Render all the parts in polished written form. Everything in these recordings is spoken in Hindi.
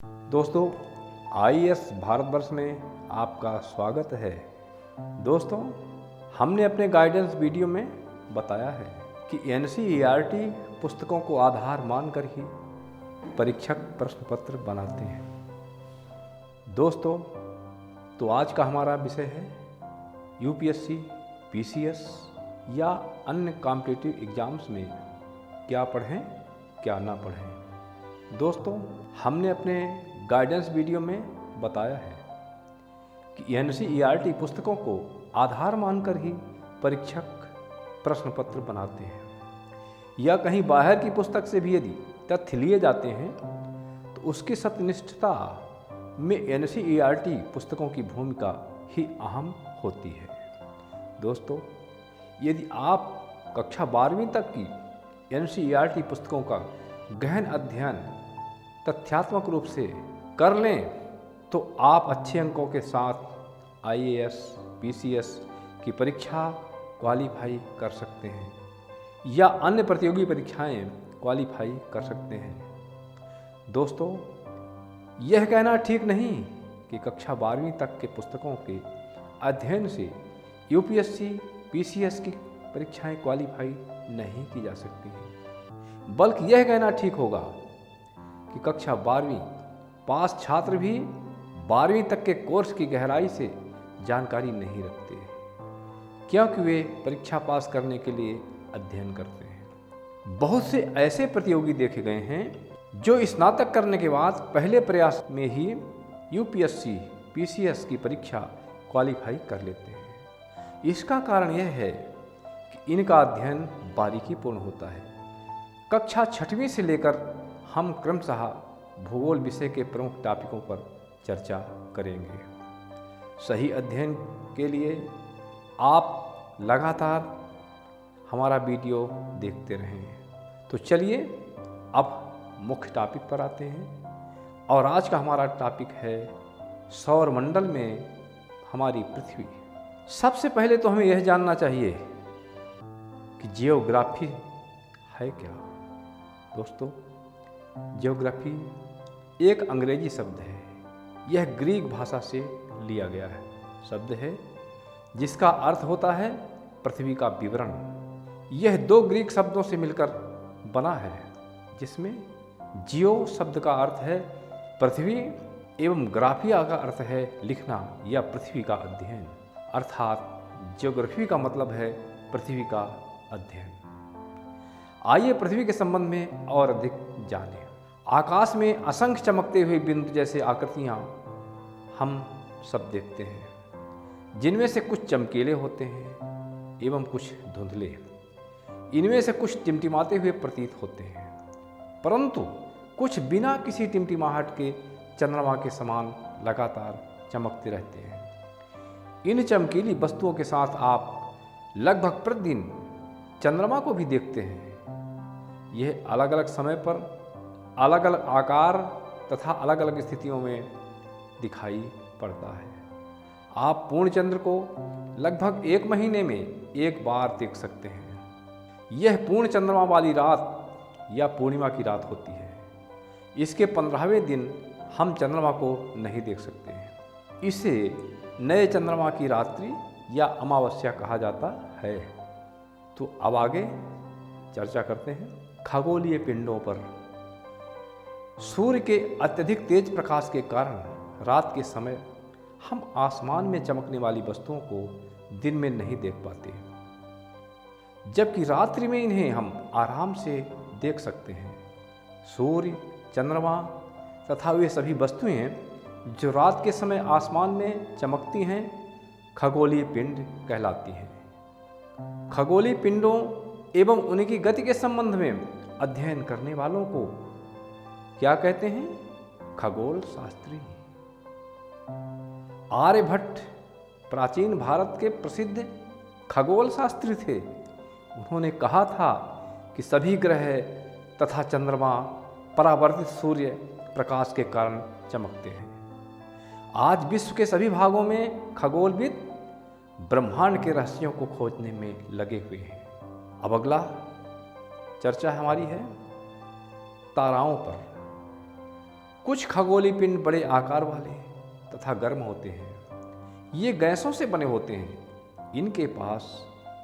दोस्तों, आईएएस भारतवर्ष में आपका स्वागत है। दोस्तों, हमने अपने गाइडेंस वीडियो में बताया है कि एनसीईआरटी पुस्तकों को आधार मानकर ही परीक्षक प्रश्न पत्र बनाते हैं। दोस्तों, तो आज का हमारा विषय है यूपीएससी, पीसीएस या अन्य कॉम्पिटिटिव एग्जाम्स में क्या पढ़ें क्या ना पढ़ें। दोस्तों, हमने अपने गाइडेंस वीडियो में बताया है कि एनसीईआरटी पुस्तकों को आधार मानकर ही परीक्षक प्रश्न पत्र बनाते हैं, या कहीं बाहर की पुस्तक से भी यदि तथ्य लिए जाते हैं तो उसकी सत्यनिष्ठता में एनसीईआरटी पुस्तकों की भूमिका ही अहम होती है। दोस्तों, यदि आप कक्षा 12वीं तक की एनसीईआरटी पुस्तकों का गहन अध्ययन तथ्यात्मक रूप से कर लें तो आप अच्छे अंकों के साथ आईएएस, पीसीएस की परीक्षा क्वालीफाई कर सकते हैं या अन्य प्रतियोगी परीक्षाएं क्वालीफाई कर सकते हैं। दोस्तों, यह कहना ठीक नहीं कि कक्षा 12वीं तक के पुस्तकों के अध्ययन से यूपीएससी, पीसीएस की परीक्षाएं क्वालीफाई नहीं की जा सकती हैं, बल्कि यह कहना ठीक होगा कि कक्षा 12वीं पास छात्र भी 12वीं तक के कोर्स की गहराई से जानकारी नहीं रखते, क्योंकि वे परीक्षा पास करने के लिए अध्ययन करते हैं। बहुत से ऐसे प्रतियोगी देखे गए हैं जो स्नातक करने के बाद पहले प्रयास में ही यूपीएससी, पीसीएस की परीक्षा क्वालीफाई कर लेते हैं। इसका कारण यह है कि इनका अध्ययन बारीकीपूर्ण होता है। कक्षा 6वीं से लेकर हम क्रमशः भूगोल विषय के प्रमुख टॉपिकों पर चर्चा करेंगे। सही अध्ययन के लिए आप लगातार हमारा वीडियो देखते रहें। तो चलिए अब मुख्य टॉपिक पर आते हैं, और आज का हमारा टॉपिक है सौरमंडल में हमारी पृथ्वी। सबसे पहले तो हमें यह जानना चाहिए कि जियोग्राफी है क्या। दोस्तों, जियोग्राफी एक अंग्रेजी शब्द है। यह ग्रीक भाषा से लिया गया है शब्द है, जिसका अर्थ होता है पृथ्वी का विवरण। यह 2 ग्रीक शब्दों से मिलकर बना है, जिसमें जियो शब्द का अर्थ है पृथ्वी एवं ग्राफिया का अर्थ है लिखना या पृथ्वी का अध्ययन। अर्थात जियोग्राफी का मतलब है पृथ्वी का अध्ययन। आइए पृथ्वी के संबंध में और अधिक जानें। आकाश में असंख्य चमकते हुए बिंदु जैसे आकृतियाँ हम सब देखते हैं, जिनमें से कुछ चमकीले होते हैं एवं कुछ धुंधले। इनमें से कुछ टिमटिमाते हुए प्रतीत होते हैं, परंतु कुछ बिना किसी टिमटिमाहट के चंद्रमा के समान लगातार चमकते रहते हैं। इन चमकीली वस्तुओं के साथ आप लगभग प्रतिदिन चंद्रमा को भी देखते हैं। यह अलग अलग समय पर अलग अलग आकार तथा अलग अलग स्थितियों में दिखाई पड़ता है। आप पूर्ण चंद्र को लगभग 1 महीने में एक बार देख सकते हैं। यह पूर्ण चंद्रमा वाली रात या पूर्णिमा की रात होती है। इसके 15वें दिन हम चंद्रमा को नहीं देख सकते हैं। इसे नए चंद्रमा की रात्रि या अमावस्या कहा जाता है। तो अब आगे चर्चा करते हैं खगोलीय पिंडों पर। सूर्य के अत्यधिक तेज प्रकाश के कारण रात के समय हम आसमान में चमकने वाली वस्तुओं को दिन में नहीं देख पाते, जबकि रात्रि में इन्हें हम आराम से देख सकते हैं। सूर्य, चंद्रमा तथा वे सभी वस्तुएं जो रात के समय आसमान में चमकती हैं खगोलीय पिंड कहलाती हैं। खगोलीय पिंडों एवं उनकी गति के संबंध में अध्ययन करने वालों को क्या कहते हैं? खगोल शास्त्री। आर्यभट्ट प्राचीन भारत के प्रसिद्ध खगोल शास्त्री थे। उन्होंने कहा था कि सभी ग्रह तथा चंद्रमा परावर्तित सूर्य प्रकाश के कारण चमकते हैं। आज विश्व के सभी भागों में खगोलविद ब्रह्मांड के रहस्यों को खोजने में लगे हुए हैं। अब अगला चर्चा हमारी है ताराओं पर। कुछ खगोलीय पिंड बड़े आकार वाले तथा गर्म होते हैं। ये गैसों से बने होते हैं। इनके पास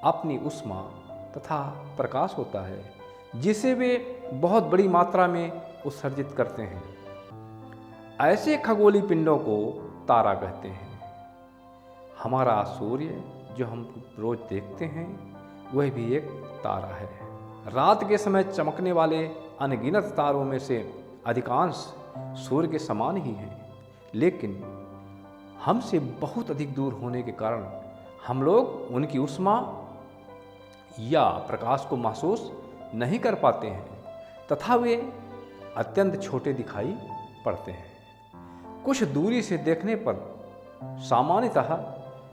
अपनी ऊष्मा तथा प्रकाश होता है जिसे वे बहुत बड़ी मात्रा में उत्सर्जित करते हैं। ऐसे खगोलीय पिंडों को तारा कहते हैं। हमारा सूर्य जो हम रोज देखते हैं वह भी एक तारा है। रात के समय चमकने वाले अनगिनत तारों में से अधिकांश सूर्य के समान ही हैं, लेकिन हमसे बहुत अधिक दूर होने के कारण हम लोग उनकी ऊष्मा या प्रकाश को महसूस नहीं कर पाते हैं तथा वे अत्यंत छोटे दिखाई पड़ते हैं। कुछ दूरी से देखने पर सामान्यतः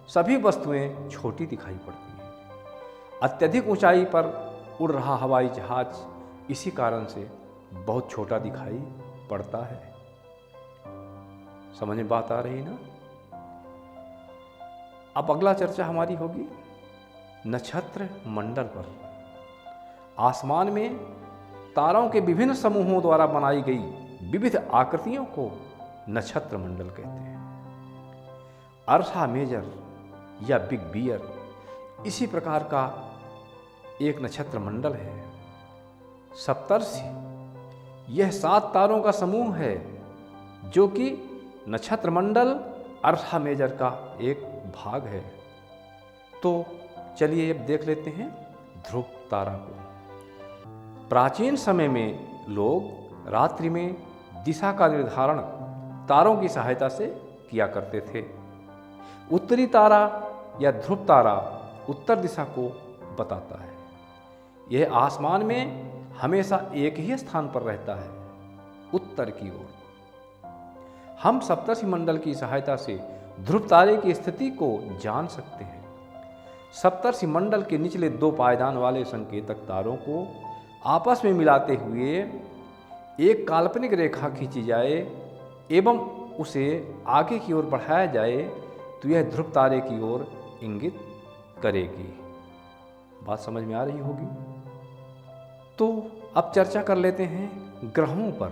सभी वस्तुएं छोटी दिखाई पड़ती हैं। अत्यधिक ऊंचाई पर उड़ रहा हवाई जहाज इसी कारण से बहुत छोटा दिखाई पड़ता है। समझ में बात आ रही ना? अब अगला चर्चा हमारी होगी नक्षत्र मंडल पर। आसमान में तारों के विभिन्न समूहों द्वारा बनाई गई विविध आकृतियों को नक्षत्र मंडल कहते हैं। अर्सा मेजर या बिग बियर इसी प्रकार का एक नक्षत्र मंडल है। सप्तर्षि यह 7 तारों का समूह है जो कि नक्षत्र मंडल अर्सा मेजर का एक भाग है। तो चलिए अब देख लेते हैं ध्रुव तारा को। प्राचीन समय में लोग रात्रि में दिशा का निर्धारण तारों की सहायता से किया करते थे। उत्तरी तारा या ध्रुव तारा उत्तर दिशा को बताता है। यह आसमान में हमेशा एक ही स्थान पर रहता है, उत्तर की ओर। हम सप्तर्षि मंडल की सहायता से ध्रुव तारे की स्थिति को जान सकते हैं। सप्तर्षि मंडल के निचले 2 पायदान वाले संकेतक तारों को आपस में मिलाते हुए एक काल्पनिक रेखा खींची जाए एवं उसे आगे की ओर बढ़ाया जाए तो यह ध्रुव तारे की ओर इंगित करेगी। बात समझ में आ रही होगी। तो अब चर्चा कर लेते हैं ग्रहों पर।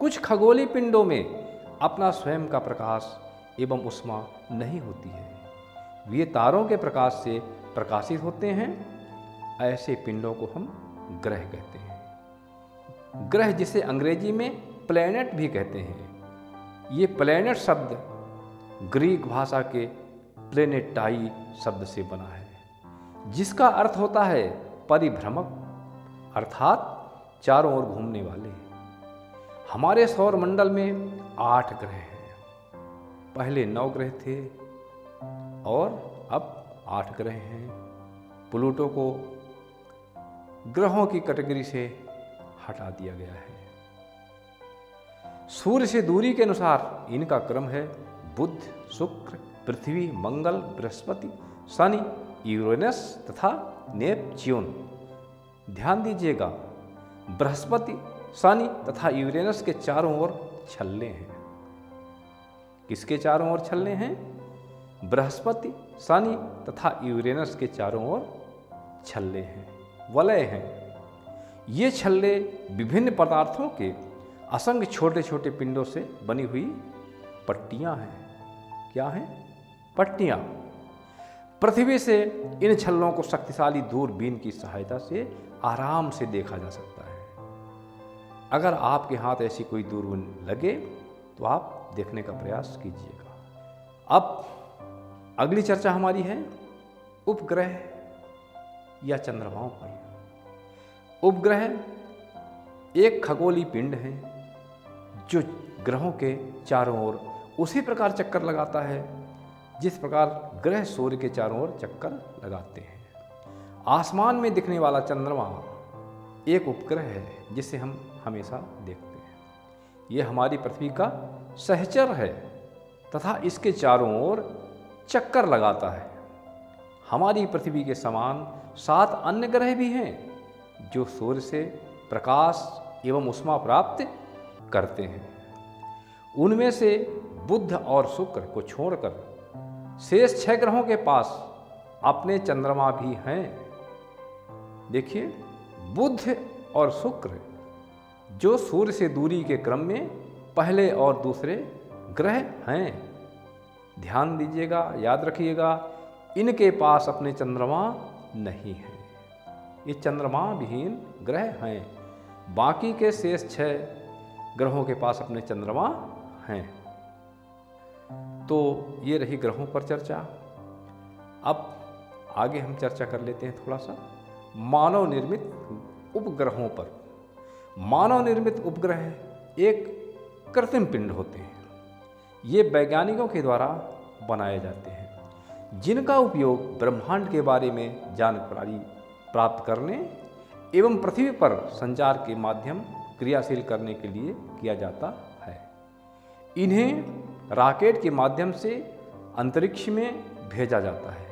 कुछ खगोलीय पिंडों में अपना स्वयं का प्रकाश एवं ऊष्मा नहीं होती है। वे तारों के प्रकाश से प्रकाशित होते हैं। ऐसे पिंडों को हम ग्रह कहते हैं। ग्रह जिसे अंग्रेजी में प्लैनेट भी कहते हैं। ये प्लैनेट शब्द ग्रीक भाषा के प्लेनेटाई शब्द से बना है, जिसका अर्थ होता है परिभ्रमक, अर्थात चारों ओर घूमने वाले। हमारे सौर मंडल में 8 ग्रह हैं। पहले 9 ग्रह थे और अब 8 ग्रह हैं। प्लूटो को ग्रहों की कैटेगरी से हटा दिया गया है। सूर्य से दूरी के अनुसार इनका क्रम है बुध, शुक्र, पृथ्वी, मंगल, बृहस्पति, शनि, यूरेनस तथा नेपच्यून। ध्यान दीजिएगा, बृहस्पति, शनि तथा यूरेनस के चारों ओर छल्ले हैं। किसके चारों ओर छल्ले हैं? बृहस्पति, शनि तथा यूरेनस के चारों ओर छल्ले हैं, वलय हैं। ये छल्ले विभिन्न पदार्थों के असंख्य छोटे छोटे पिंडों से बनी हुई पट्टियां हैं। क्या हैं? पट्टियां। पृथ्वी से इन छल्लों को शक्तिशाली दूरबीन की सहायता से आराम से देखा जा सकता है। अगर आपके हाथ ऐसी कोई दूरबीन लगे तो आप देखने का प्रयास कीजिएगा। अब अगली चर्चा हमारी है उपग्रह या चंद्रमाओं पर। उपग्रह एक खगोलीय पिंड है जो ग्रहों के चारों ओर उसी प्रकार चक्कर लगाता है जिस प्रकार ग्रह सूर्य के चारों ओर चक्कर लगाते हैं। आसमान में दिखने वाला चंद्रमा एक उपग्रह है जिसे हम हमेशा देखते हैं। ये हमारी पृथ्वी का सहचर है तथा इसके चारों ओर चक्कर लगाता है। हमारी पृथ्वी के समान 7 अन्य ग्रह भी हैं जो सूर्य से प्रकाश एवं ऊष्मा प्राप्त करते हैं। उनमें से बुध और शुक्र को छोड़कर शेष 6 ग्रहों के पास अपने चंद्रमा भी हैं। देखिए, बुध और शुक्र जो सूर्य से दूरी के क्रम में पहले और दूसरे ग्रह हैं। ध्यान दीजिएगा, याद रखिएगा, इनके पास अपने चंद्रमा नहीं है। ये चंद्रमा विहीन ग्रह हैं। बाकी के शेष 6 ग्रहों के पास अपने चंद्रमा हैं। तो ये रही ग्रहों पर चर्चा। अब आगे हम चर्चा कर लेते हैं थोड़ा सा मानव निर्मित उपग्रहों पर। मानव निर्मित उपग्रह एक कृत्रिम पिंड होते हैं। ये वैज्ञानिकों के द्वारा बनाए जाते हैं, जिनका उपयोग ब्रह्मांड के बारे में जानकारी प्राप्त करने एवं पृथ्वी पर संचार के माध्यम क्रियाशील करने के लिए किया जाता है। इन्हें रॉकेट के माध्यम से अंतरिक्ष में भेजा जाता है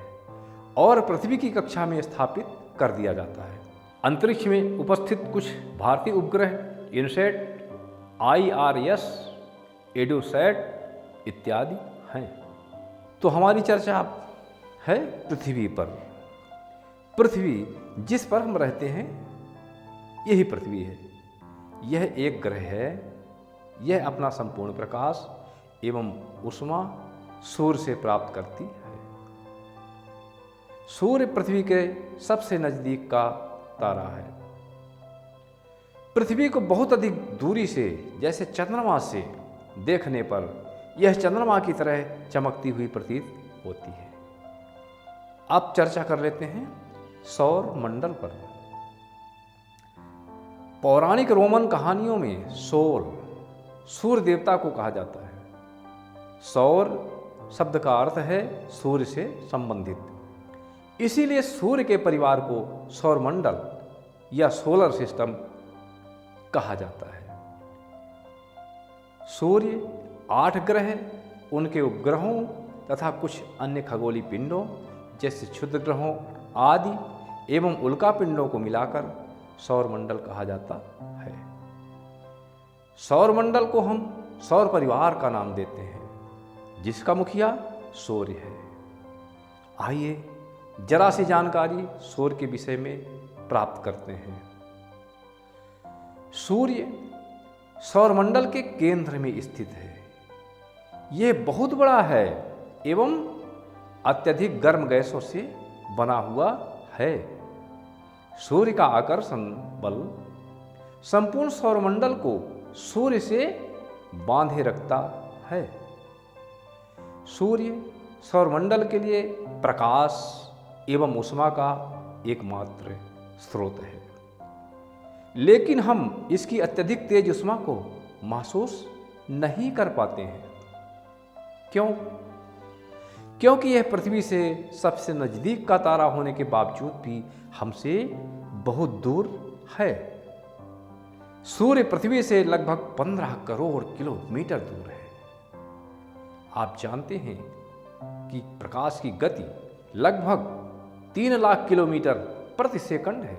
और पृथ्वी की कक्षा में स्थापित कर दिया जाता है। अंतरिक्ष में उपस्थित कुछ भारतीय उपग्रह इनसैट, IRS, एडुसैट इत्यादि हैं। तो हमारी चर्चा है पृथ्वी पर। पृथ्वी जिस पर हम रहते हैं यही पृथ्वी है। यह एक ग्रह है। यह अपना संपूर्ण प्रकाश एवं ऊष्मा सूर्य से प्राप्त करती है। सूर्य पृथ्वी के सबसे नजदीक का तारा है। पृथ्वी को बहुत अधिक दूरी से, जैसे चंद्रमा से देखने पर यह चंद्रमा की तरह चमकती हुई प्रतीत होती है। अब चर्चा कर लेते हैं सौर मंडल पर। पौराणिक रोमन कहानियों में सौर सूर्य देवता को कहा जाता है। सौर शब्द का अर्थ है सूर्य से संबंधित। इसीलिए सूर्य के परिवार को सौरमंडल या सोलर सिस्टम कहा जाता है। सूर्य, 8 ग्रह, उनके उपग्रहों तथा कुछ अन्य खगोलीय पिंडों जैसे क्षुद्र ग्रहों आदि एवं उल्का पिंडों को मिलाकर सौरमंडल कहा जाता है। सौरमंडल को हम सौर परिवार का नाम देते हैं, जिसका मुखिया सूर्य है। आइए जरा सी जानकारी सूर्य के विषय में प्राप्त करते हैं। सूर्य सौरमंडल के केंद्र में स्थित है। यह बहुत बड़ा है एवं अत्यधिक गर्म गैसों से बना हुआ है। सूर्य का आकर्षण बल संपूर्ण सौरमंडल को सूर्य से बांधे रखता है। सूर्य सौरमंडल के लिए प्रकाश एवं ऊष्मा का एकमात्र स्रोत है, लेकिन हम इसकी अत्यधिक तेज ऊष्मा को महसूस नहीं कर पाते हैं। क्यों? क्योंकि यह पृथ्वी से सबसे नजदीक का तारा होने के बावजूद भी हमसे बहुत दूर है। सूर्य पृथ्वी से लगभग 15 करोड़ किलोमीटर दूर है। आप जानते हैं कि प्रकाश की गति लगभग 3 लाख किलोमीटर प्रति सेकंड है।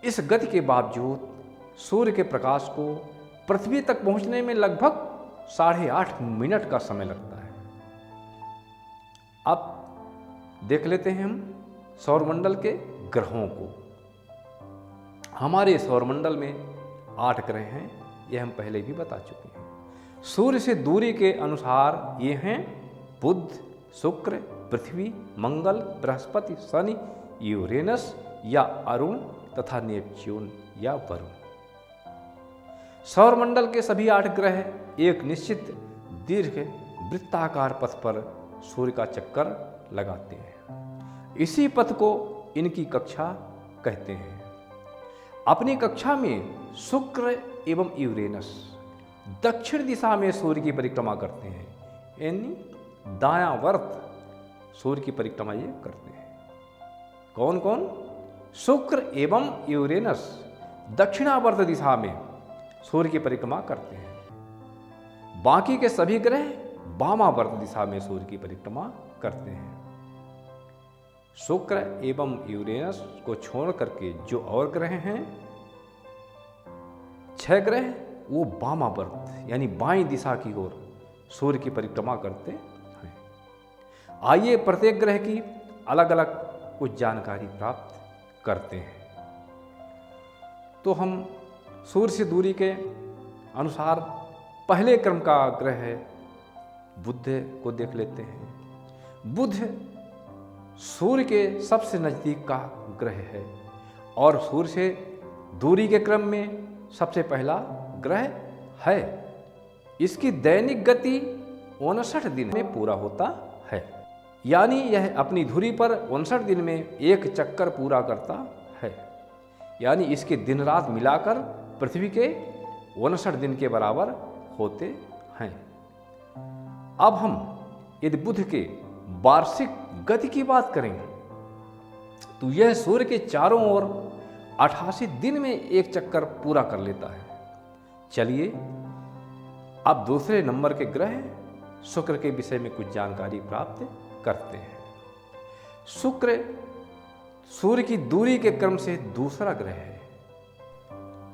इस गति के बावजूद सूर्य के प्रकाश को पृथ्वी तक पहुंचने में लगभग 8.5 मिनट का समय लगता है। अब देख लेते हैं हम सौरमंडल के ग्रहों को। हमारे सौरमंडल में 8 ग्रह हैं, यह हम पहले भी बता चुके हैं। सूर्य से दूरी के अनुसार ये हैं बुध, शुक्र, पृथ्वी, मंगल, बृहस्पति, शनि, यूरेनस या अरुण तथा नेपच्यून या वरुण। सौरमंडल के सभी 8 ग्रह एक निश्चित दीर्घ वृत्ताकार पथ पर सूर्य का चक्कर लगाते हैं। इसी पथ को इनकी कक्षा कहते हैं। अपनी कक्षा में शुक्र एवं यूरेनस दक्षिण दिशा में सूर्य की परिक्रमा करते हैं, यानी दायावर्त सूर्य की परिक्रमा ये करते हैं। कौन कौन? शुक्र एवं यूरेनस दक्षिणावर्त दिशा में सूर्य की परिक्रमा करते हैं। बाकी के सभी ग्रह वामावर्त दिशा में सूर्य की परिक्रमा करते हैं। शुक्र एवं यूरेनस को छोड़ करके जो और ग्रह हैं 6 ग्रह, वो वामावर्त यानी बाईं दिशा की ओर सूर्य की परिक्रमा करते हैं। आइए प्रत्येक ग्रह की अलग अलग कुछ जानकारी प्राप्त करते हैं। तो हम सूर्य से दूरी के अनुसार पहले क्रम का ग्रह है बुध को देख लेते हैं। बुध सूर्य के सबसे नज़दीक का ग्रह है और सूर्य से दूरी के क्रम में सबसे पहला ग्रह है। इसकी दैनिक गति 59 दिन में पूरा होता है, यानी यह अपनी धुरी पर 59 दिन में एक चक्कर पूरा करता है, यानी इसके दिन रात मिलाकर पृथ्वी के 59 दिन के बराबर होते हैं। अब हम यदि बुध के वार्षिक गति की बात करें तो यह सूर्य के चारों ओर 88 दिन में एक चक्कर पूरा कर लेता है। चलिए अब दूसरे नंबर के ग्रह शुक्र के विषय में कुछ जानकारी प्राप्त करते हैं। शुक्र सूर्य की दूरी के क्रम से दूसरा ग्रह है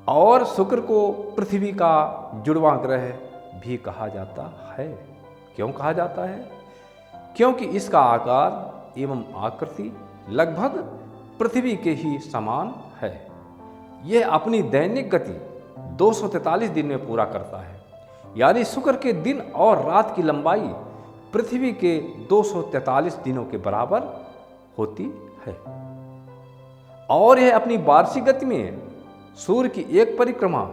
और शुक्र को पृथ्वी का जुड़वां ग्रह भी कहा जाता है। क्यों कहा जाता है? क्योंकि इसका आकार एवं आकृति लगभग पृथ्वी के ही समान है। यह अपनी दैनिक गति 243 दिन में पूरा करता है, यानी शुक्र के दिन और रात की लंबाई पृथ्वी के 243 दिनों के बराबर होती है। और यह अपनी वार्षिक गति में सूर्य की एक परिक्रमा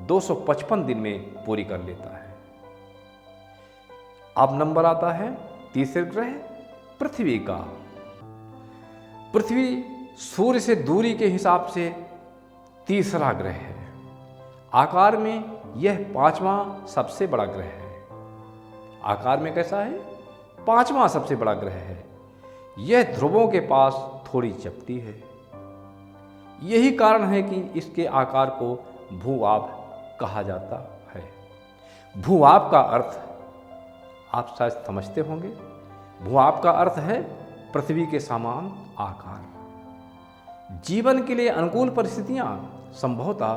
255 दिन में पूरी कर लेता है। अब नंबर आता है तीसरे ग्रह पृथ्वी का। पृथ्वी सूर्य से दूरी के हिसाब से तीसरा ग्रह है। आकार में यह पांचवां सबसे बड़ा ग्रह है। आकार में कैसा है? पांचवां सबसे बड़ा ग्रह है। यह ध्रुवों के पास थोड़ी चपटी है। यही कारण है कि इसके आकार को भूआभ कहा जाता है। भूआभ का अर्थ आप शायद समझते होंगे। भूआभ का अर्थ है पृथ्वी के समान आकार। जीवन के लिए अनुकूल परिस्थितियां संभवतः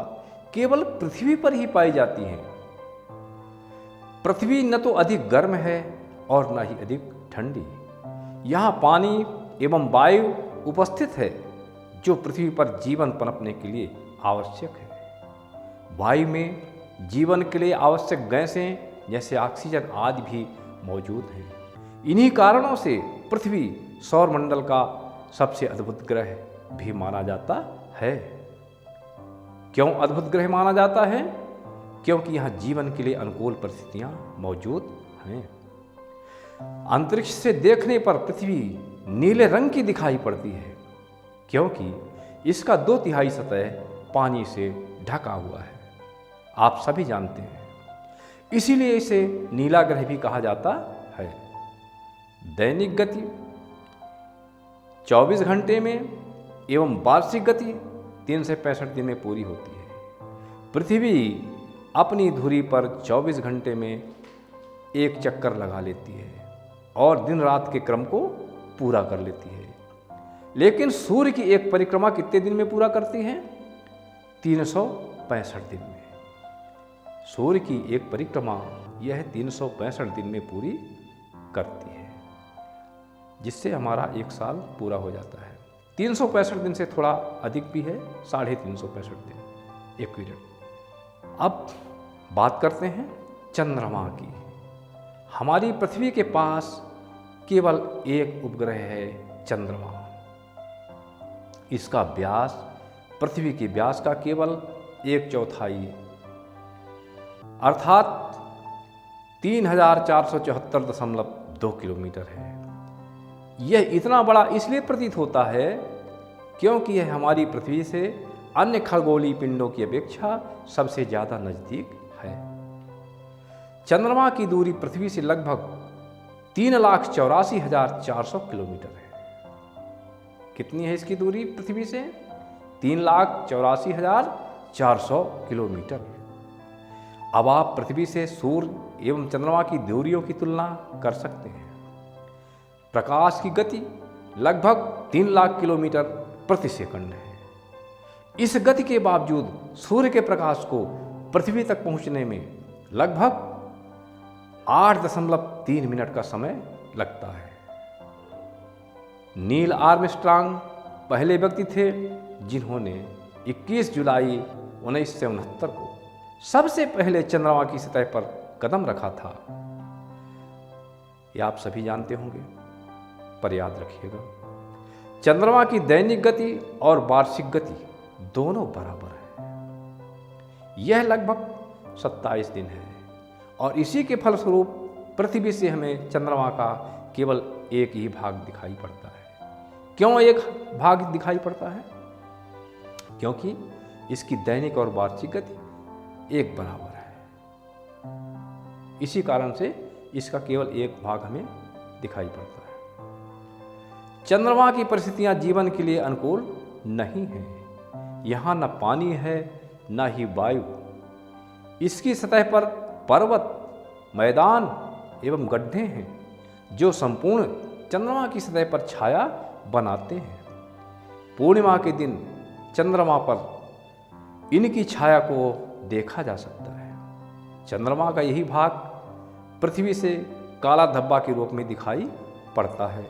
केवल पृथ्वी पर ही पाई जाती हैं। पृथ्वी न तो अधिक गर्म है और न ही अधिक ठंडी। यहाँ पानी एवं वायु उपस्थित है जो पृथ्वी पर जीवन पनपने के लिए आवश्यक है। वायु में जीवन के लिए आवश्यक गैसें जैसे ऑक्सीजन आदि भी मौजूद हैं। इन्हीं कारणों से पृथ्वी सौरमंडल का सबसे अद्भुत ग्रह भी माना जाता है। क्यों अद्भुत ग्रह माना जाता है? क्योंकि यहाँ जीवन के लिए अनुकूल परिस्थितियां मौजूद हैं। अंतरिक्ष से देखने पर पृथ्वी नीले रंग की दिखाई पड़ती है, क्योंकि इसका 2/3 सतह पानी से ढका हुआ है। आप सभी जानते हैं, इसीलिए इसे नीला ग्रह भी कहा जाता है। दैनिक गति 24 घंटे में एवं वार्षिक गति 365 दिन में पूरी होती है। पृथ्वी अपनी धुरी पर 24 घंटे में एक चक्कर लगा लेती है और दिन रात के क्रम को पूरा कर लेती है। लेकिन सूर्य की एक परिक्रमा कितने दिन में पूरा करती है? 365 दिन में। सूर्य की एक परिक्रमा यह 365 दिन में पूरी करती है, जिससे हमारा एक साल पूरा हो जाता है। 365 दिन से थोड़ा अधिक भी है, 365 दिन एक पीरियड। अब बात करते हैं चंद्रमा की। हमारी पृथ्वी के पास केवल एक उपग्रह है, चंद्रमा। इसका व्यास पृथ्वी के व्यास का केवल 1/4 अर्थात 3474.2 किलोमीटर है। यह इतना बड़ा इसलिए प्रतीत होता है क्योंकि यह हमारी पृथ्वी से अन्य खगोलीय पिंडों की अपेक्षा सबसे ज़्यादा नज़दीक है। चंद्रमा की दूरी पृथ्वी से लगभग 3,84,400 किलोमीटर है। कितनी है इसकी दूरी पृथ्वी से? 3,84,400 किलोमीटर। अब आप पृथ्वी से सूर्य एवं चंद्रमा की दूरियों की तुलना कर सकते हैं। प्रकाश की गति लगभग 3 लाख किलोमीटर प्रति सेकंड है। इस गति के बावजूद सूर्य के प्रकाश को पृथ्वी तक पहुंचने में लगभग 8.3 मिनट का समय लगता है। नील आर्मस्ट्रांग पहले व्यक्ति थे जिन्होंने 21 जुलाई 1969 को सबसे पहले चंद्रमा की सतह पर कदम रखा था, यह आप सभी जानते होंगे, पर याद रखिएगा चंद्रमा की दैनिक गति और वार्षिक गति दोनों बराबर है। यह लगभग 27 दिन है और इसी के फलस्वरूप पृथ्वी से हमें चंद्रमा का केवल एक ही भाग दिखाई पड़ता है। क्यों एक भाग दिखाई पड़ता है? क्योंकि इसकी दैनिक और वार्षिक गति एक बराबर है। इसी कारण से इसका केवल एक भाग हमें दिखाई पड़ता है। चंद्रमा की परिस्थितियां जीवन के लिए अनुकूल नहीं हैं। यहाँ न पानी है न ही वायु। इसकी सतह पर पर्वत, मैदान एवं गड्ढे हैं जो संपूर्ण चंद्रमा की सतह पर छाया बनाते हैं। पूर्णिमा के दिन चंद्रमा पर इनकी छाया को देखा जा सकता है। चंद्रमा का यही भाग पृथ्वी से काला धब्बा के रूप में दिखाई पड़ता है।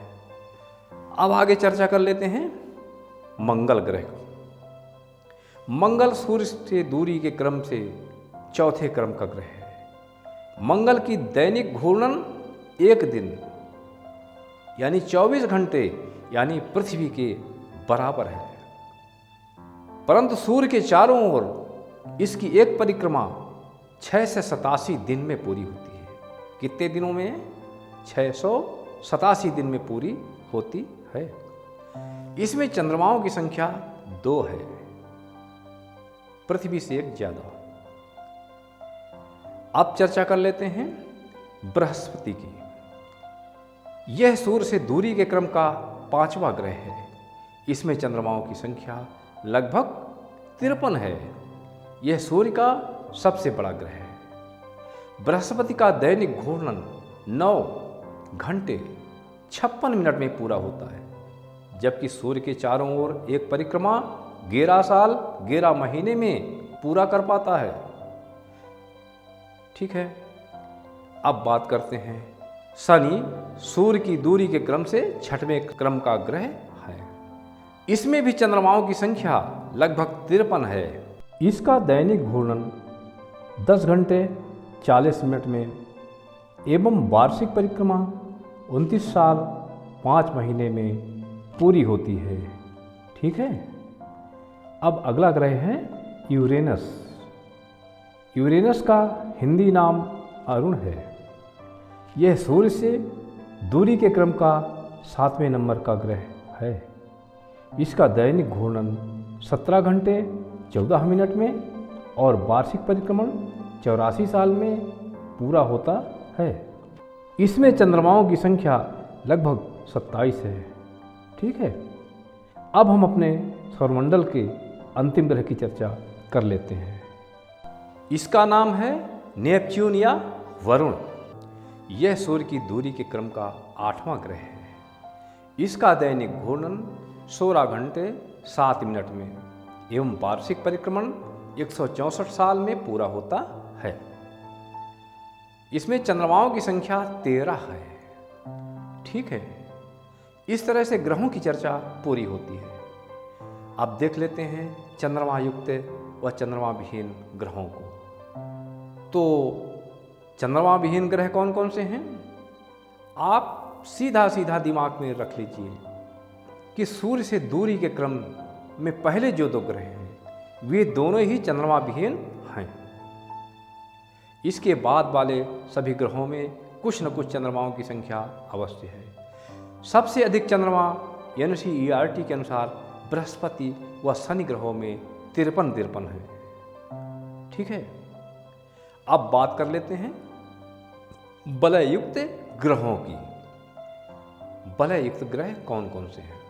अब आगे चर्चा कर लेते हैं मंगल ग्रह को। मंगल सूर्य से दूरी के क्रम से चौथे क्रम का ग्रह है। मंगल की दैनिक घूर्णन एक दिन यानी 24 घंटे यानी पृथ्वी के बराबर है, परंतु सूर्य के चारों ओर इसकी एक परिक्रमा 6 से 87 दिन में पूरी होती है। कितने दिनों में? 687 दिन में पूरी होती है। इसमें चंद्रमाओं की संख्या 2 है, पृथ्वी से एक ज्यादा। अब चर्चा कर लेते हैं बृहस्पति की। यह सूर्य से दूरी के क्रम का 5वां ग्रह है। इसमें चंद्रमाओं की संख्या लगभग 53 है। यह सूर्य का सबसे बड़ा ग्रह है। बृहस्पति का दैनिक घूर्णन 9 घंटे 56 मिनट में पूरा होता है, जबकि सूर्य के चारों ओर एक परिक्रमा 11 साल 11 महीने में पूरा कर पाता है। ठीक है, अब बात करते हैं शनि। सूर्य की दूरी के क्रम से 6वें क्रम का ग्रह है। इसमें भी चंद्रमाओं की संख्या लगभग 53 है। इसका दैनिक घूर्णन 10 घंटे 40 मिनट में एवं वार्षिक परिक्रमा 29 साल 5 महीने में पूरी होती है। ठीक है, अब अगला ग्रह है यूरेनस। यूरेनस का हिंदी नाम अरुण है। यह सूर्य से दूरी के क्रम का 7वें नंबर का ग्रह है। इसका दैनिक घूर्णन 17 घंटे 14 मिनट में और वार्षिक परिक्रमण 84 साल में पूरा होता है। इसमें चंद्रमाओं की संख्या लगभग 27 है। ठीक है, अब हम अपने सौरमंडल के अंतिम ग्रह की चर्चा कर लेते हैं। इसका नाम है नेपच्यून या वरुण। यह सूर्य की दूरी के क्रम का 8वां ग्रह है। इसका दैनिक घूर्णन 16 घंटे 7 मिनट में एवं वार्षिक परिक्रमण 164 साल में पूरा होता है। इसमें चंद्रमाओं की संख्या 13 है। ठीक है, इस तरह से ग्रहों की चर्चा पूरी होती है। अब देख लेते हैं चंद्रमा युक्त व चंद्रमा विहीन ग्रहों को। तो चंद्रमा विहीन ग्रह कौन कौन से हैं? आप सीधा सीधा दिमाग में रख लीजिए कि सूर्य से दूरी के क्रम में पहले जो 2 ग्रह हैं वे दोनों ही चंद्रमा विहीन हैं। इसके बाद वाले सभी ग्रहों में कुछ न कुछ चंद्रमाओं की संख्या अवश्य है। सबसे अधिक चंद्रमा NCERT के अनुसार बृहस्पति व शनि ग्रहों में 53 है। ठीक है, अब बात कर लेते हैं बलयुक्त ग्रहों की। बलयुक्त ग्रह कौन कौन से हैं?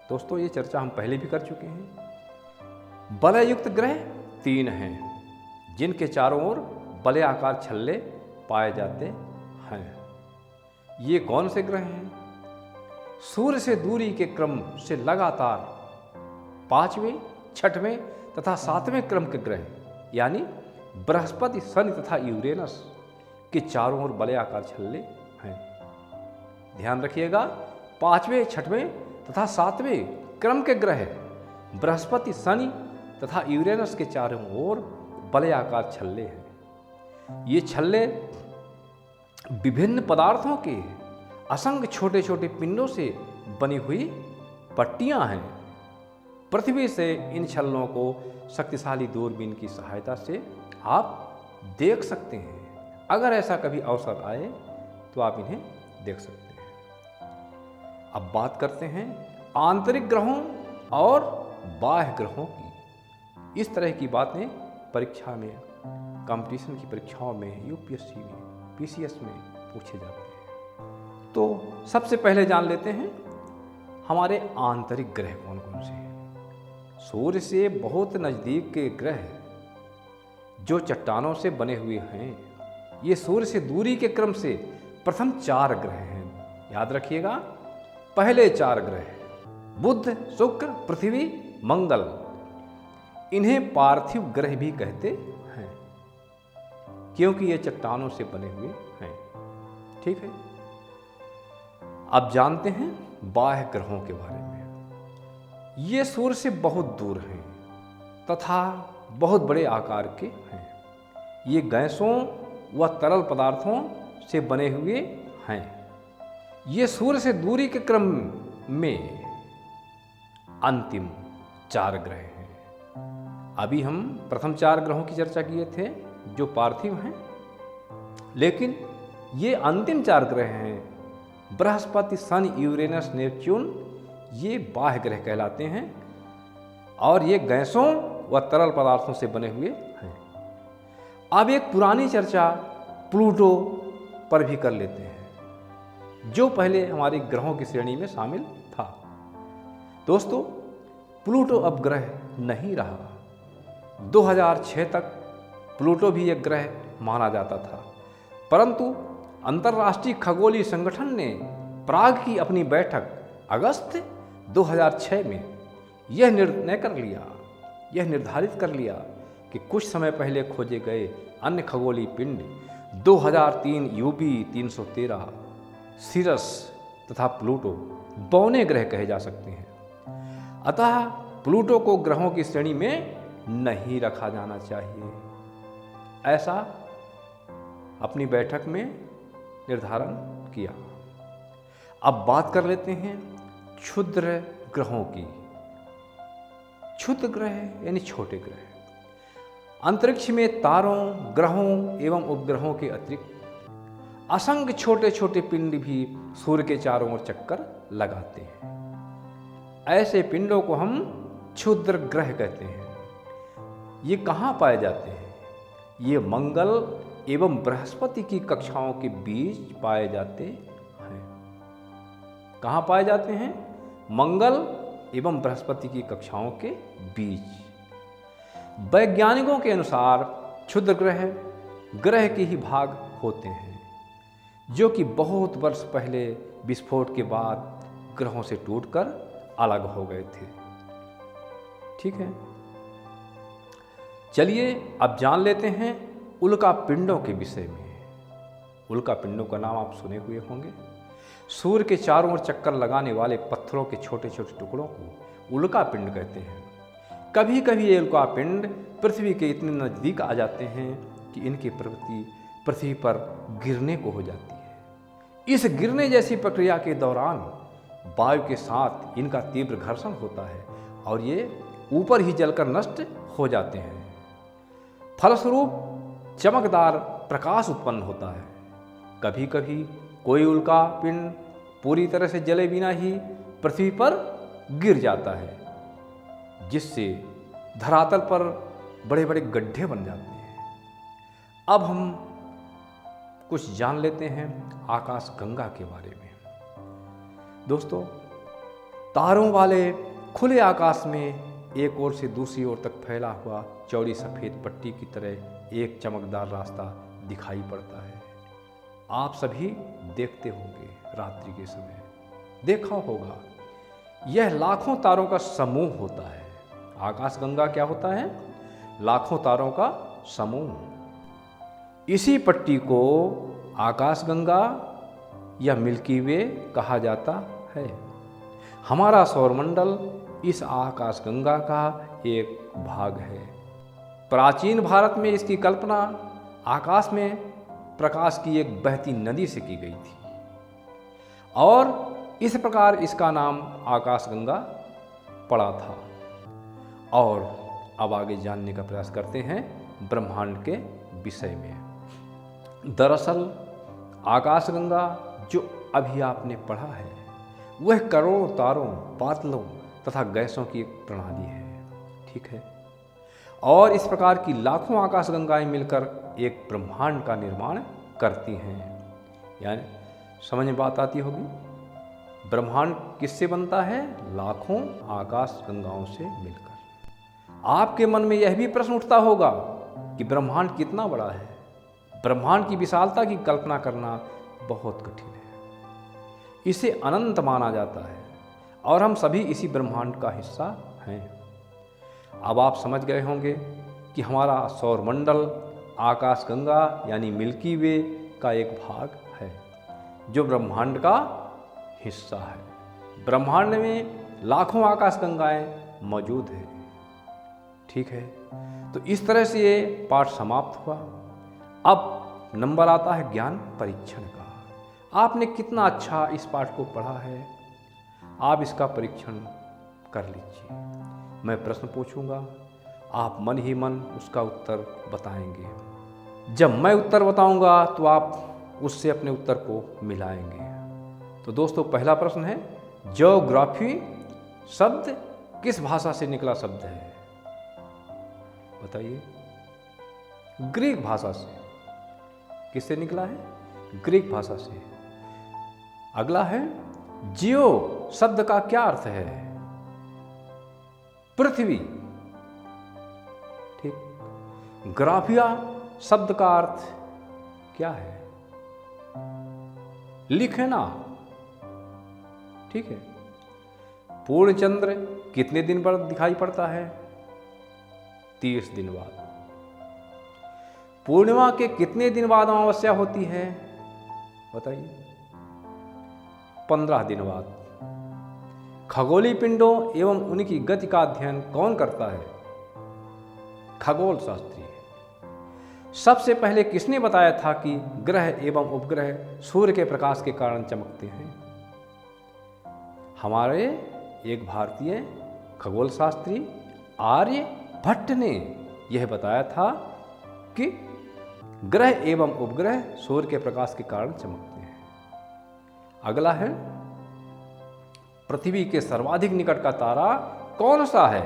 दोस्तों, ये चर्चा हम पहले भी कर चुके हैं। बलयुक्त ग्रह 3 हैं, जिनके चारों ओर वलयाकार छल्ले पाए जाते हैं। ये कौन से ग्रह हैं? सूर्य से दूरी के क्रम से लगातार 5वें, 6वें तथा 7वें क्रम के ग्रह यानी बृहस्पति, शनि तथा यूरेनस के चारों ओर वलयाकार छल्ले हैं। ध्यान रखिएगा, 5वें, 6वें तथा 7वें क्रम के ग्रह बृहस्पति, शनि तथा यूरेनस के चारों ओर वलयाकार छल्ले हैं। ये छल्ले विभिन्न पदार्थों के असंख्य छोटे छोटे पिंडों से बनी हुई पट्टियां हैं। पृथ्वी से इन छल्लों को शक्तिशाली दूरबीन की सहायता से आप देख सकते हैं। अगर ऐसा कभी अवसर आए तो आप इन्हें देख सकते हैं। अब बात करते हैं आंतरिक ग्रहों और बाह्य ग्रहों की। इस तरह की बातें परीक्षा में, कंपटीशन की परीक्षाओं में, यूपीएससी में, पीसीएस में पूछे जाते हैं। तो सबसे पहले जान लेते हैं हमारे आंतरिक ग्रह कौन कौन से हैं। सूर्य से बहुत नज़दीक के ग्रह जो चट्टानों से बने हुए हैं, ये सूर्य से दूरी के क्रम से प्रथम 4 ग्रह हैं। याद रखिएगा, पहले 4 ग्रह बुध, शुक्र, पृथ्वी, मंगल। इन्हें पार्थिव ग्रह भी कहते हैं क्योंकि ये चट्टानों से बने हुए हैं। ठीक है, अब जानते हैं बाह्य ग्रहों के बारे में। ये सूर्य से बहुत दूर हैं तथा बहुत बड़े आकार के हैं। ये गैसों व तरल पदार्थों से बने हुए हैं। ये सूर्य से दूरी के क्रम में अंतिम 4 ग्रह हैं। अभी हम प्रथम 4 ग्रहों की चर्चा किए थे जो पार्थिव हैं, लेकिन ये अंतिम 4 ग्रह हैं बृहस्पति, सन, यूरेनस, नेपच्यून। ये बाह्य ग्रह कहलाते हैं और ये गैसों व तरल पदार्थों से बने हुए हैं। अब एक पुरानी चर्चा प्लूटो पर भी कर लेते हैं जो पहले हमारी ग्रहों की श्रेणी में शामिल था। दोस्तों, प्लूटो अब ग्रह नहीं रहा। 2006 तक प्लूटो भी एक ग्रह माना जाता था, परंतु अंतर्राष्ट्रीय खगोलीय संगठन ने प्राग की अपनी बैठक अगस्त 2006 में यह निर्धारित कर लिया कि कुछ समय पहले खोजे गए अन्य खगोलीय पिंड 2003 यूबी 313, सिरस तथा प्लूटो बौने ग्रह कहे जा सकते हैं। अतः प्लूटो को ग्रहों की श्रेणी में नहीं रखा जाना चाहिए, ऐसा अपनी बैठक में निर्धारण किया। अब बात कर लेते हैं क्षुद्र ग्रहों की। क्षुद्र ग्रह यानी छोटे ग्रह। अंतरिक्ष में तारों, ग्रहों एवं उपग्रहों के अतिरिक्त असंख्य छोटे छोटे पिंड भी सूर्य के चारों ओर चक्कर लगाते हैं। ऐसे पिंडों को हम क्षुद्र ग्रह कहते हैं। ये कहाँ पाए जाते हैं? ये मंगल एवं बृहस्पति की कक्षाओं के बीच पाए जाते हैं। कहाँ पाए जाते हैं? मंगल एवं बृहस्पति की कक्षाओं के बीच। वैज्ञानिकों के अनुसार क्षुद्र ग्रह के ही भाग होते हैं जो कि बहुत वर्ष पहले विस्फोट के बाद ग्रहों से टूटकर अलग हो गए थे। ठीक है, चलिए अब जान लेते हैं उल्का पिंडों के विषय में। उल्का पिंडों का नाम आप सुने हुए होंगे। सूर्य के चारों ओर चक्कर लगाने वाले पत्थरों के छोटे छोटे टुकड़ों को उल्का पिंड कहते हैं। कभी कभी ये उल्का पिंड पृथ्वी के इतने नज़दीक आ जाते हैं कि इनकी प्रवृत्ति पृथ्वी पर गिरने को हो जाती है। इस गिरने जैसी प्रक्रिया के दौरान वायु के साथ इनका तीव्र घर्षण होता है और ये ऊपर ही जलकर नष्ट हो जाते हैं। फलस्वरूप चमकदार प्रकाश उत्पन्न होता है। कभी कभी कोई उल्का पिंड पूरी तरह से जले बिना ही पृथ्वी पर गिर जाता है, जिससे धरातल पर बड़े बड़े गड्ढे बन जाते हैं। अब हम कुछ जान लेते हैं आकाश गंगा के बारे में। दोस्तों, तारों वाले खुले आकाश में एक ओर से दूसरी ओर तक फैला हुआ चौड़ी सफ़ेद पट्टी की तरह एक चमकदार रास्ता दिखाई पड़ता है। आप सभी देखते होंगे, रात्रि के समय देखा होगा। यह लाखों तारों का समूह होता है। आकाशगंगा क्या होता है? लाखों तारों का समूह। इसी पट्टी को आकाशगंगा या मिल्की वे कहा जाता है। हमारा सौरमंडल इस आकाशगंगा का एक भाग है। प्राचीन भारत में इसकी कल्पना आकाश में प्रकाश की एक बहती नदी से की गई थी और इस प्रकार इसका नाम आकाशगंगा पड़ा था। और अब आगे जानने का प्रयास करते हैं ब्रह्मांड के विषय में। दरअसल आकाशगंगा जो अभी आपने पढ़ा है वह करोड़ों तारों, बादलों तथा गैसों की एक प्रणाली है, ठीक है। और इस प्रकार की लाखों आकाशगंगाएं मिलकर एक ब्रह्मांड का निर्माण करती हैं। यानी समझ में बात आती होगी। ब्रह्मांड किससे बनता है? लाखों आकाशगंगाओं से मिलकर। आपके मन में यह भी प्रश्न उठता होगा कि ब्रह्मांड कितना बड़ा है। ब्रह्मांड की विशालता की कल्पना करना बहुत कठिन है। इसे अनंत माना जाता है और हम सभी इसी ब्रह्मांड का हिस्सा हैं। अब आप समझ गए होंगे कि हमारा सौरमंडल आकाशगंगा यानी मिल्की वे का एक भाग है जो ब्रह्मांड का हिस्सा है। ब्रह्मांड में लाखों आकाशगंगाएं मौजूद हैं, ठीक है। तो इस तरह से ये पाठ समाप्त हुआ। अब नंबर आता है ज्ञान परीक्षण का। आपने कितना अच्छा इस पाठ को पढ़ा है, आप इसका परीक्षण कर लीजिए। मैं प्रश्न पूछूंगा, आप मन ही मन उसका उत्तर बताएंगे। जब मैं उत्तर बताऊंगा तो आप उससे अपने उत्तर को मिलाएंगे। तो दोस्तों, पहला प्रश्न है, ज्योग्राफी शब्द किस भाषा से निकला शब्द है? बताइए। ग्रीक भाषा से। किससे निकला है? ग्रीक भाषा से। अगला है, जियो शब्द का क्या अर्थ है? पृथ्वी, ठीक। ग्राफिया शब्द का अर्थ क्या है? लिखना, ठीक है। पूर्ण चंद्र कितने दिन पर दिखाई पड़ता है? 30 दिन बाद। पूर्णिमा के कितने दिन बाद अमावस्या होती है? बताइए। 15 दिन बाद। खगोलीय पिंडों एवं उनकी गति का अध्ययन कौन करता है? खगोल शास्त्री। सबसे पहले किसने बताया था कि ग्रह एवं उपग्रह सूर्य के प्रकाश के कारण चमकते हैं? हमारे एक भारतीय खगोल शास्त्री आर्यभट्ट ने यह बताया था कि ग्रह एवं उपग्रह सूर्य के प्रकाश के कारण चमकते हैं। अगला है, पृथ्वी के सर्वाधिक निकट का तारा कौन सा है?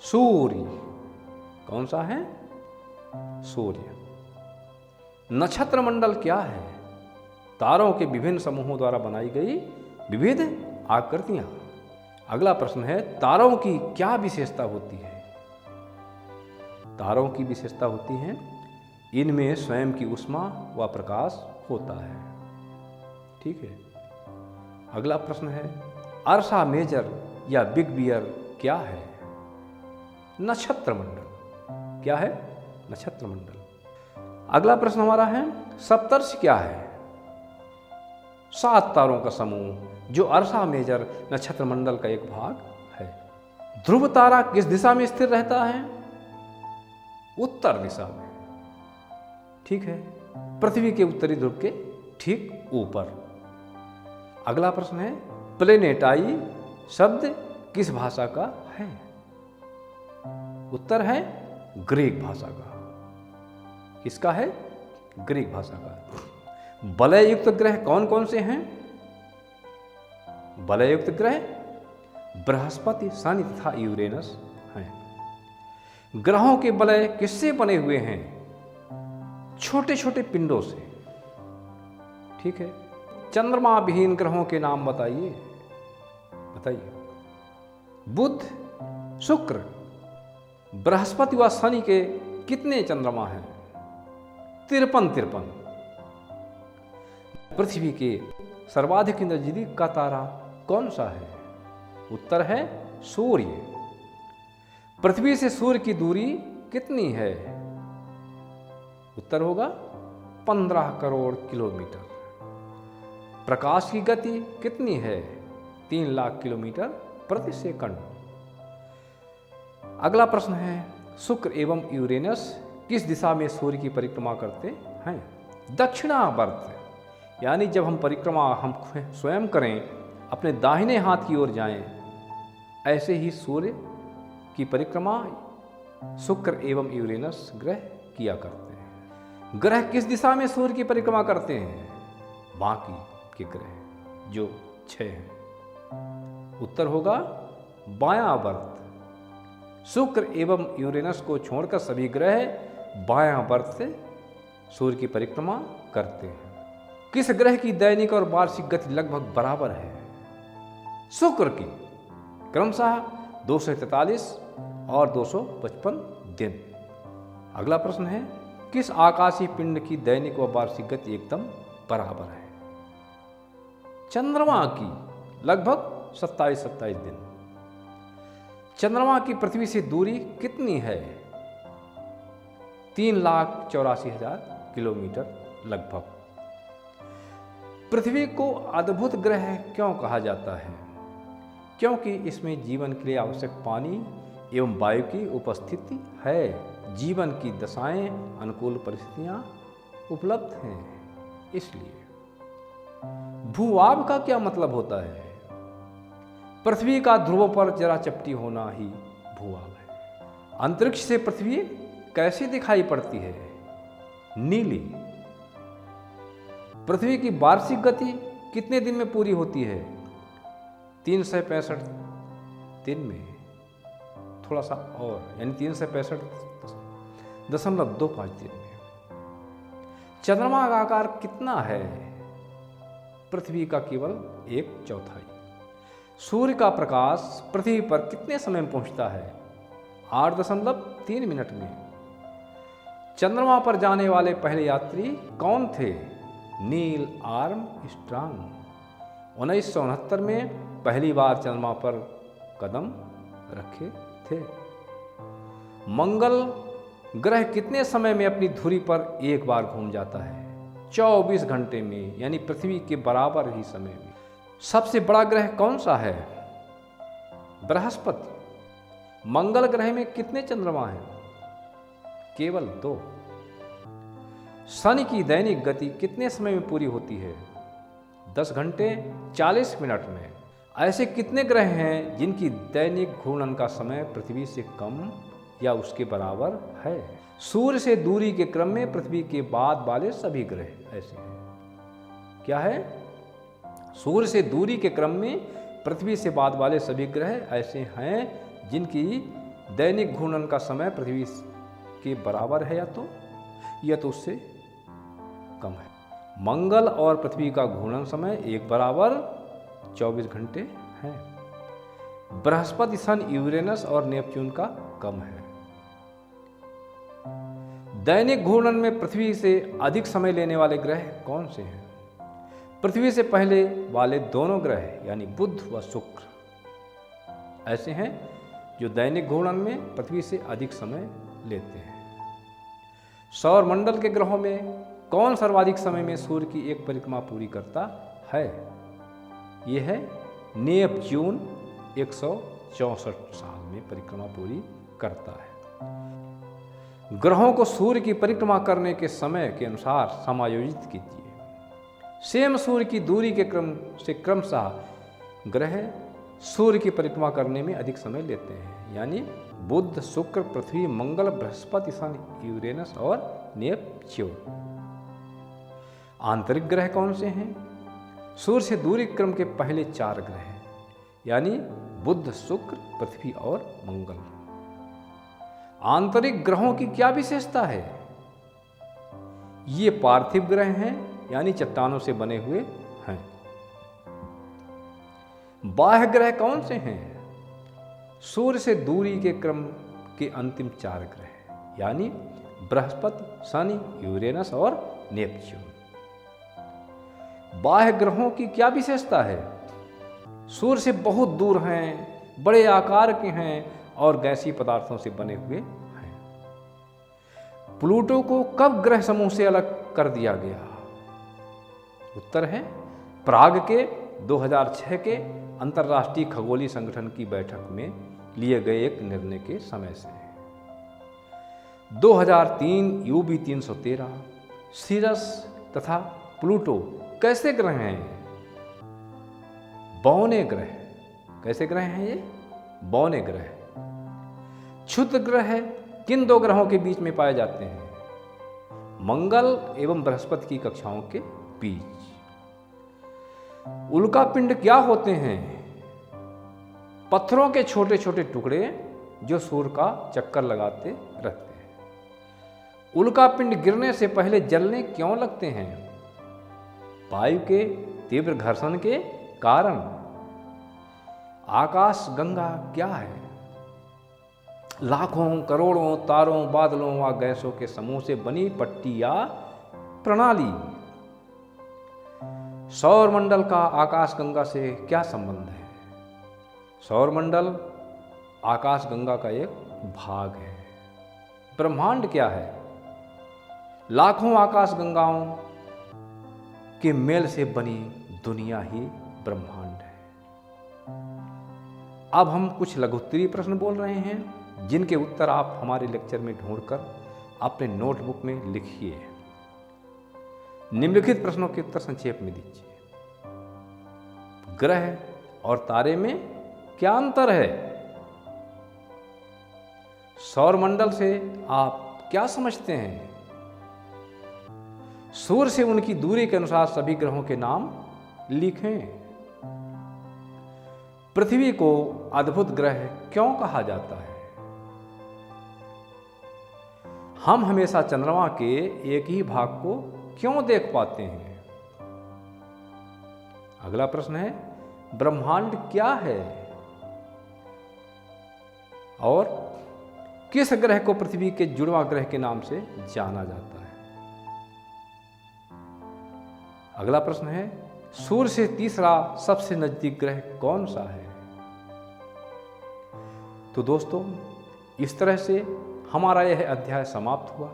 सूर्य। कौन सा है? सूर्य। नक्षत्र मंडल क्या है? तारों के विभिन्न समूहों द्वारा बनाई गई विविध आकृतियां। अगला प्रश्न है, तारों की क्या विशेषता होती है? तारों की विशेषता होती है, इनमें स्वयं की ऊष्मा व प्रकाश होता है, ठीक है। अगला प्रश्न है, अर्सा मेजर या बिग बियर क्या है? नक्षत्र मंडल। क्या है? नक्षत्र मंडल। अगला प्रश्न हमारा है, सप्तर्षि क्या है? 7 तारों का समूह जो अर्सा मेजर नक्षत्र मंडल का एक भाग है। ध्रुव तारा किस दिशा में स्थिर रहता है? उत्तर दिशा में, ठीक है। पृथ्वी के उत्तरी ध्रुव के ठीक ऊपर। अगला प्रश्न है, प्लेनेटाई शब्द किस भाषा का है? उत्तर है ग्रीक भाषा का। किसका है? ग्रीक भाषा का। वलय युक्त ग्रह कौन कौन से हैं? वलय युक्त ग्रह बृहस्पति, शनि तथा यूरेनस हैं। ग्रहों के वलय किससे बने हुए हैं? छोटे छोटे पिंडों से, ठीक है। चंद्रमा विहीन ग्रहों के नाम बताइए। बताइए। बुध, शुक्र, बृहस्पति व शनि के कितने चंद्रमा हैं? 53। पृथ्वी के सर्वाधिक नजदीक का तारा कौन सा है? उत्तर है सूर्य। पृथ्वी से सूर्य की दूरी कितनी है? उत्तर होगा 15 करोड़ किलोमीटर। प्रकाश की गति कितनी है? 3 लाख किलोमीटर प्रति सेकंड। अगला प्रश्न है, शुक्र एवं यूरेनस किस दिशा में सूर्य की परिक्रमा करते हैं? दक्षिणावर्त, यानी जब हम परिक्रमा हम स्वयं करें, अपने दाहिने हाथ की ओर जाएं, ऐसे ही सूर्य की परिक्रमा शुक्र एवं यूरेनस ग्रह किया करते हैं। ग्रह किस दिशा में सूर्य की परिक्रमा करते हैं? बाकी के ग्रह जो 6 हैं। उत्तर होगा बायां वर्त। शुक्र एवं यूरेनस को छोड़कर सभी ग्रह बायां वर्त से सूर्य की परिक्रमा करते हैं। किस ग्रह की दैनिक और वार्षिक गति लगभग बराबर है? शुक्र की, क्रमशः 243 और 255 दिन। अगला प्रश्न है, किस आकाशीय पिंड की दैनिक व वार्षिक गति एकदम बराबर है? चंद्रमा की, लगभग 27 दिन। चंद्रमा की पृथ्वी से दूरी कितनी है? 3,84,000 किलोमीटर लगभग। पृथ्वी को अद्भुत ग्रह क्यों कहा जाता है? क्योंकि इसमें जीवन के लिए आवश्यक पानी एवं वायु की उपस्थिति है। जीवन की दशाएं, अनुकूल परिस्थितियां उपलब्ध हैं, इसलिए। भूभाग का क्या मतलब होता है? पृथ्वी का ध्रुवों पर जरा चपटी होना ही भूभाग है। अंतरिक्ष से पृथ्वी कैसी दिखाई पड़ती है? नीली। पृथ्वी की वार्षिक गति कितने दिन में पूरी होती है? 365 दिन में, थोड़ा सा और, यानी 365.25 दिन में। चंद्रमा का आकार कितना है? पृथ्वी का केवल 1/4। सूर्य का प्रकाश पृथ्वी पर कितने समय में पहुंचता है? 8.3 मिनट में। चंद्रमा पर जाने वाले पहले यात्री कौन थे? Neil Armstrong. 1969 में पहली बार चंद्रमा पर कदम रखे थे। मंगल ग्रह कितने समय में अपनी धुरी पर एक बार घूम जाता है? 24 घंटे में, यानी पृथ्वी के बराबर ही समय में। सबसे बड़ा ग्रह कौन सा है? बृहस्पति। मंगल ग्रह में कितने चंद्रमा हैं? केवल 2। शनि की दैनिक गति कितने समय में पूरी होती है? 10 घंटे 40 मिनट में। ऐसे कितने ग्रह हैं जिनकी दैनिक घूर्णन का समय पृथ्वी से कम या उसके बराबर है? सूर्य से दूरी के क्रम में पृथ्वी के बाद वाले सभी ग्रह ऐसे हैं। क्या है? सूर्य से दूरी के क्रम में पृथ्वी से बाद वाले सभी ग्रह ऐसे हैं जिनकी दैनिक घूर्णन का समय पृथ्वी के बराबर है या तो उससे कम है। मंगल और पृथ्वी का घूर्णन समय एक बराबर 24 घंटे है। बृहस्पति, सन, यूरेनस और नेपच्यून का कम है। दैनिक घूर्णन में पृथ्वी से अधिक समय लेने वाले ग्रह कौन से हैं? पृथ्वी से पहले वाले दोनों ग्रह, यानी बुध व शुक्र ऐसे हैं जो दैनिक घूर्णन में पृथ्वी से अधिक समय लेते हैं। सौर मंडल के ग्रहों में कौन सर्वाधिक समय में सूर्य की एक परिक्रमा पूरी करता है? यह है नेपच्यून, 164 साल में परिक्रमा पूरी करता है। ग्रहों को सूर्य की परिक्रमा करने के समय के अनुसार समायोजित कीजिए। सेम सूर्य की दूरी के क्रम से क्रमशः ग्रह सूर्य की परिक्रमा करने में अधिक समय लेते हैं, यानी बुध, शुक्र, पृथ्वी, मंगल, बृहस्पति, सन, यूरेनस और नेपच्यून। आंतरिक ग्रह कौन से हैं? सूर्य से दूरी क्रम के पहले 4 ग्रह हैं, यानी बुध, शुक्र, पृथ्वी और मंगल। आंतरिक ग्रहों की क्या विशेषता है? ये पार्थिव ग्रह हैं, यानी चट्टानों से बने हुए हैं। बाह्य ग्रह कौन से हैं? सूर्य से दूरी के क्रम के अंतिम 4 ग्रह, यानी बृहस्पति, शनि, यूरेनस और नेपच्यून। बाह्य ग्रहों की क्या विशेषता है? सूर्य से बहुत दूर हैं, बड़े आकार के हैं और गैसीय पदार्थों से बने हुए हैं। प्लूटो को कब ग्रह समूह से अलग कर दिया गया? उत्तर है प्राग के 2006 के अंतर्राष्ट्रीय खगोलीय संगठन की बैठक में लिए गए एक निर्णय के समय से। 2003 UB 313 सीरस तथा प्लूटो कैसे ग्रह हैं? बौने ग्रह। कैसे ग्रह हैं ये? बौने ग्रह। क्षुद्र ग्रह किन दो ग्रहों के बीच में पाए जाते हैं? मंगल एवं बृहस्पति की कक्षाओं के बीच। उल्कापिंड क्या होते हैं? पत्थरों के छोटे छोटे टुकड़े जो सूर्य का चक्कर लगाते रहते हैं। उल्कापिंड गिरने से पहले जलने क्यों लगते हैं? वायु के तीव्र घर्षण के कारण। आकाश गंगा क्या है? लाखों करोड़ों तारों, बादलों व गैसों के समूह से बनी पट्टी या प्रणाली। सौरमंडल का आकाशगंगा से क्या संबंध है? सौरमंडल आकाशगंगा का एक भाग है। ब्रह्मांड क्या है? लाखों आकाशगंगाओं के मेल से बनी दुनिया ही ब्रह्मांड है। अब हम कुछ लघुत्तरीय प्रश्न बोल रहे हैं जिनके उत्तर आप हमारे लेक्चर में ढूंढकर अपने नोटबुक में लिखिए। निम्नलिखित प्रश्नों के उत्तर संक्षेप में दीजिए। ग्रह और तारे में क्या अंतर है? सौरमंडल से आप क्या समझते हैं? सूर्य से उनकी दूरी के अनुसार सभी ग्रहों के नाम लिखें। पृथ्वी को अद्भुत ग्रह क्यों कहा जाता है? हम हमेशा चंद्रमा के एक ही भाग को क्यों देख पाते हैं? अगला प्रश्न है, ब्रह्मांड क्या है? और किस ग्रह को पृथ्वी के जुड़वां ग्रह के नाम से जाना जाता है? अगला प्रश्न है, सूर्य से तीसरा सबसे नजदीक ग्रह कौन सा है? तो दोस्तों, इस तरह से हमारा यह अध्याय समाप्त हुआ।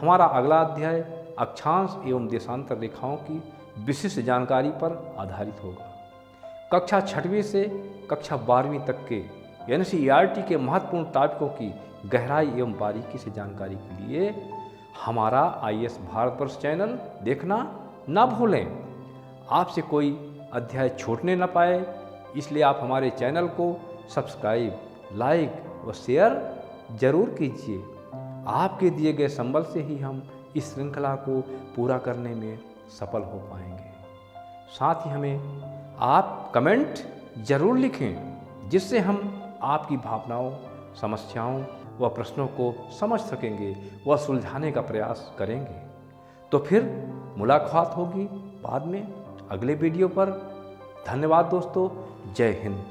हमारा अगला अध्याय अक्षांश एवं देशांतर रेखाओं की विशिष्ट जानकारी पर आधारित होगा। कक्षा 6वीं से कक्षा 12वीं तक के NCERT के महत्वपूर्ण टॉपिकों की गहराई एवं बारीकी से जानकारी के लिए हमारा IAS भारतवर्ष चैनल देखना ना भूलें। आपसे कोई अध्याय छूटने ना पाए, इसलिए आप हमारे चैनल को सब्सक्राइब, लाइक व शेयर जरूर कीजिए। आपके दिए गए संबल से ही हम इस श्रृंखला को पूरा करने में सफल हो पाएंगे। साथ ही हमें आप कमेंट जरूर लिखें, जिससे हम आपकी भावनाओं, समस्याओं व प्रश्नों को समझ सकेंगे व सुलझाने का प्रयास करेंगे। तो फिर मुलाकात होगी बाद में अगले वीडियो पर। धन्यवाद दोस्तों। जय हिंद।